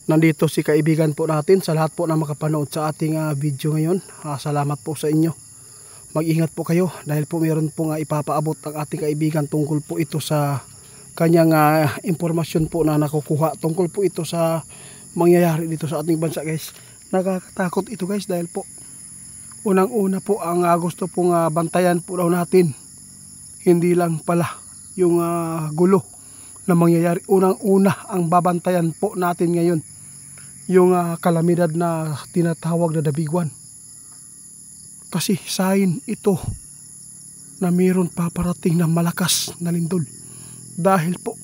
nandito si kaibigan po natin. Sa lahat po na makapanood sa ating video ngayon, salamat po sa inyo. Mag-ingat po kayo dahil po mayroon po ipapaabot ang ating kaibigan tungkol po ito sa kanyang impormasyon po na nakukuha. Tungkol po ito sa mangyayari dito sa ating bansa, guys. Nakakatakot ito, guys, dahil po unang-una po ang gusto pong bantayan po daw natin. Hindi lang pala yung gulo na mangyayari. Unang-una ang babantayan po natin ngayon yung kalamidad na tinatawag na The Big One. Kasi sign ito na mayroon paparating na malakas na lindol. Dahil po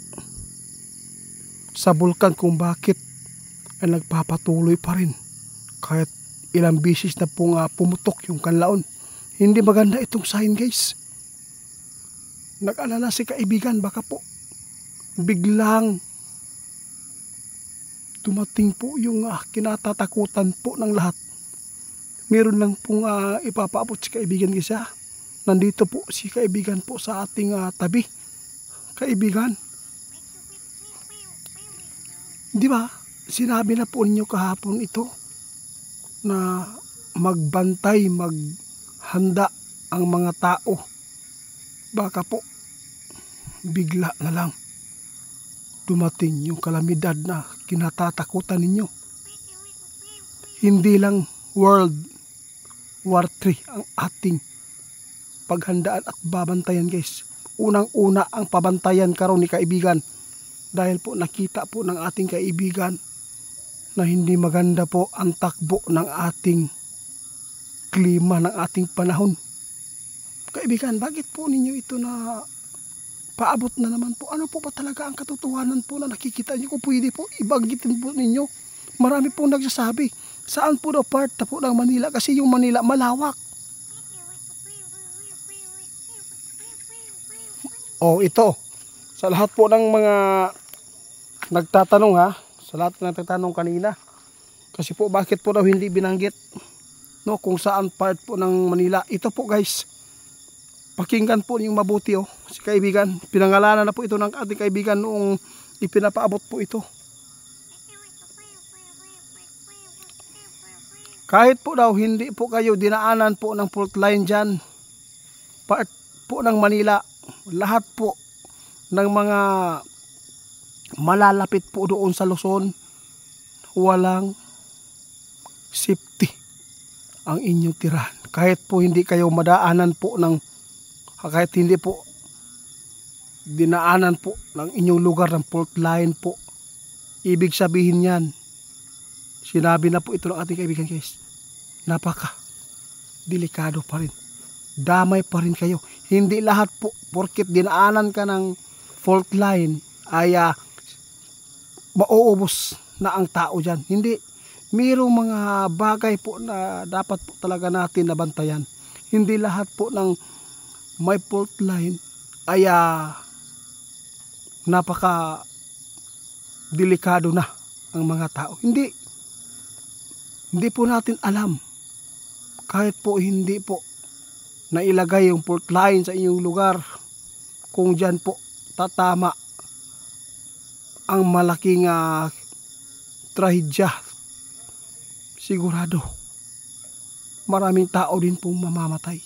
sa bulkan kung bakit ay nagpapatuloy pa rin kahit ilang bisis na pong pumutok yung kanlaon. Hindi maganda itong sign, guys. Nag-alala si kaibigan, baka po biglang dumating po yung kinatatakutan po ng lahat. Meron lang pong ipapaabot si kaibigan, guys. Nandito po si kaibigan po sa ating tabi. Kaibigan, di ba sinabi na po ninyo kahapon ito na magbantay, maghanda ang mga tao. Baka po bigla na lang dumating yung kalamidad na kinatatakutan ninyo. Hindi lang World War III ang ating paghandaan at babantayan, guys. Unang-una ang pabantayan karon ni kaibigan dahil po nakita po ng ating kaibigan na hindi maganda po ang takbo ng ating klima, ng ating panahon. Kaibigan, bakit po ninyo ito na paabot na naman po? Ano po ba talaga ang katotohanan po na nakikita nyo? Kung pwede po, ibanggitin po ninyo. Marami pong nagsasabi, saan po daw part na po ng Manila? Kasi yung Manila malawak. Oh, ito. Sa lahat po ng mga nagtatanong, sa lahat ng nagtatanong kanina. Kasi po, bakit po daw hindi binanggit, no, kung saan part po ng Manila? Ito po, guys. Pakinggan po yung mabuti, si kaibigan. Pinangalanan na po ito ng ating kaibigan noong ipinapaabot po ito. Kahit po daw hindi po kayo dinaanan po ng fault line dyan, part po ng Manila, lahat po ng mga malalapit po doon sa Luzon, walang safety ang inyong tirahan. Kahit po hindi kayo madaanan po ng, kahit hindi po dinaanan po ng inyong lugar ng fault line po, ibig sabihin yan, sinabi na po ito ng ating kaibigan, guys, napaka delikado pa rin. Damay pa rin kayo. Hindi lahat po, porket dinaanan ka ng fault line, ay mauubos na ang tao dyan. Hindi. Mayroong mga bagay po na dapat po talaga natin nabantayan. Hindi lahat po ng may fault line ay napaka delikado na ang mga tao. Hindi po natin alam. Kahit po hindi po nailagay yung fault line sa inyong lugar, kung dyan po tatama ang malaking trahedya, sigurado maraming tao din pong mamamatay.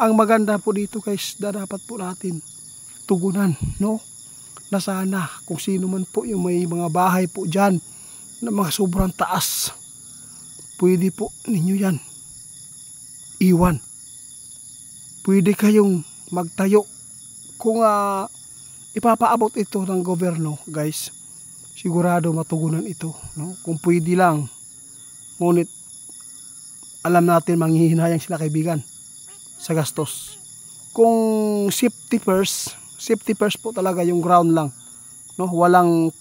Ang maganda po dito, guys, na dapat po natin tugunan, no? Na sana kung sino man po yung may mga bahay po dyan na mga sobrang taas, pwede po ninyo yan iwan. Pwede kayong magtayo. Kung ipapaabot ito ng gobyerno, guys, sigurado matugunan ito, no? Kung pwede lang. Ngunit alam natin manghihinayang sila, kaibigan, sa gastos. Kung safety first po talaga, yung ground lang, no? Walang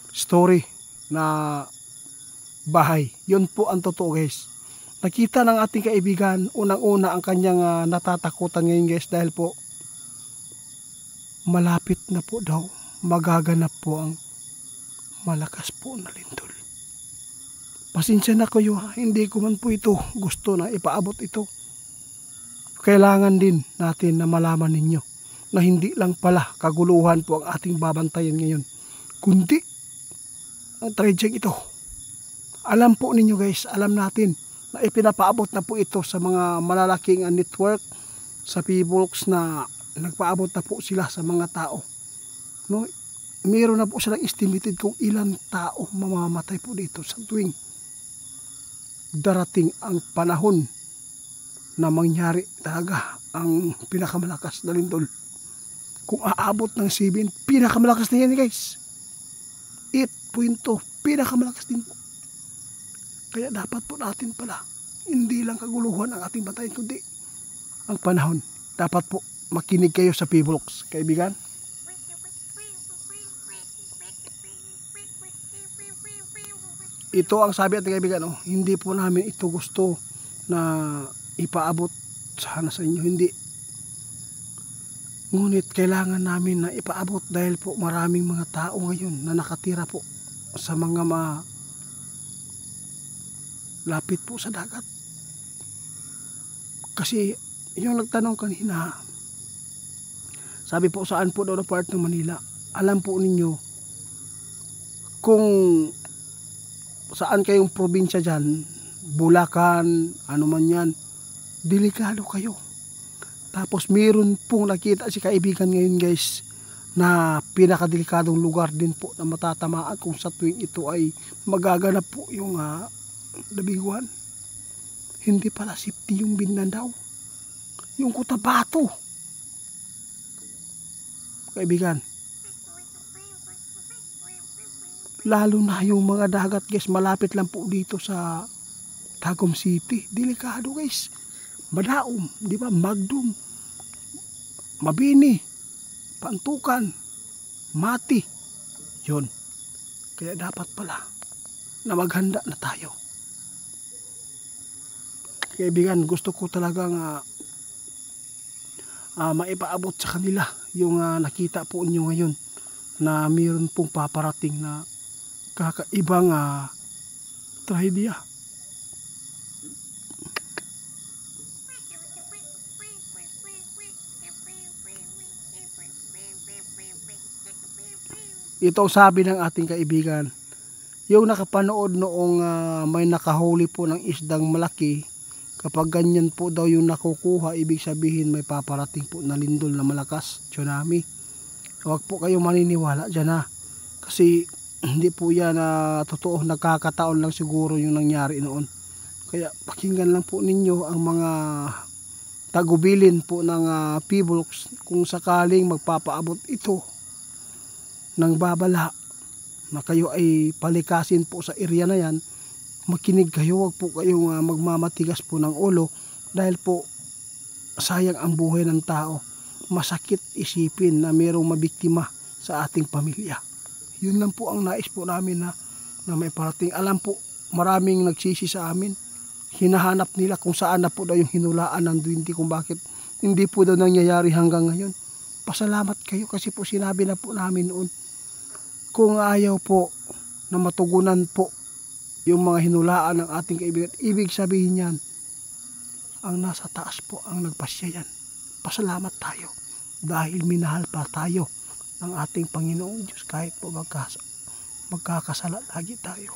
story na bahay. Yun po ang totoo, guys. Nakita ng ating kaibigan, unang-una ang kanyang natatakutan ngayon, guys, dahil po malapit na po daw magaganap po ang malakas po na lindol. Pasensya na kayo, hindi ko man po ito gusto na ipaabot ito. Kailangan din natin na malaman ninyo na hindi lang pala kaguluhan po ang ating babantayan ngayon, kundi ang tradyeng ito. Alam po ninyo guys, alam natin na ipinapaabot na po ito sa mga malalaking network sa P-Box na nagpaabot na po sila sa mga tao. No? Meron na po silang estimated kung ilang tao mamamatay po dito sa tuwing darating ang panahon na mangyari talaga ang pinakamalakas na lindol. Kung aabot ng 7, pinakamalakas na yan guys. 8.2, pinakamalakas din po. Kaya dapat po natin pala, hindi lang kaguluhan ang ating batayin, kundi ang panahon. Dapat po makinig kayo sa P-Box, kaibigan. Ito ang sabi ating kaibigan, hindi po namin ito gusto na ipaabot sana sa inyo, hindi. Ngunit kailangan namin na ipaabot dahil po maraming mga tao ngayon na nakatira po sa mga lapit po sa dagat. Kasi yung nagtanong kanina, sabi po saan po daw na part ng Manila. Alam po ninyo kung saan kayong probinsya dyan, Bulacan, ano man yan, delikado kayo. Tapos meron pong nakita si kaibigan ngayon guys na pinakadelikadong lugar din po na matatamaan kung sa tuwing ito ay magaganap po yung labiguan. Hindi pala safety yung Mindanao, yung Cotabato, kaibigan. Lalo na yung mga dagat guys, malapit lang po dito sa Tagum City, delikado guys. Madaom, di ba? Magdum, Mabini, Pantukan, Mati, yon. Kaya dapat pala na maghanda na tayo. Kaibigan, gusto ko talagang maipaabot sa kanila yung nakita po niyo ngayon na mayroon pong paparating na kakaibang trahedya. Ito ang sabi ng ating kaibigan, yung nakapanood noong may nakahuli po ng isdang malaki. Kapag ganyan po daw yung nakukuha, ibig sabihin may paparating po na lindol na malakas, tsunami. Huwag po kayo maniniwala dyan kasi hindi po yan totoo, nagkakataon lang siguro yung nangyari noon. Kaya pakinggan lang po ninyo ang mga tagubilin po ng P-Box kung sakaling magpapaabot ito ng babala na kayo ay palikasin po sa area na yan. Makinig kayo, wag po kayong magmamatigas po ng ulo dahil po sayang ang buhay ng tao. Masakit isipin na mayroong mabiktima sa ating pamilya. Yun lang po ang nais po namin na may parating. Alam po, maraming nagsisi sa amin. Hinahanap nila kung saan na po daw yung hinulaan ng 20, kung bakit hindi po daw nangyayari hanggang ngayon. Pasalamat kayo kasi po sinabi na po namin noon. Kung ayaw po na matugunan po yung mga hinulaan ng ating kaibigan, ibig sabihin yan, ang nasa taas po ang nagpasya yan. Pasalamat tayo dahil minahal pa tayo ng ating Panginoong Diyos kahit po magkakasala lagi tayo.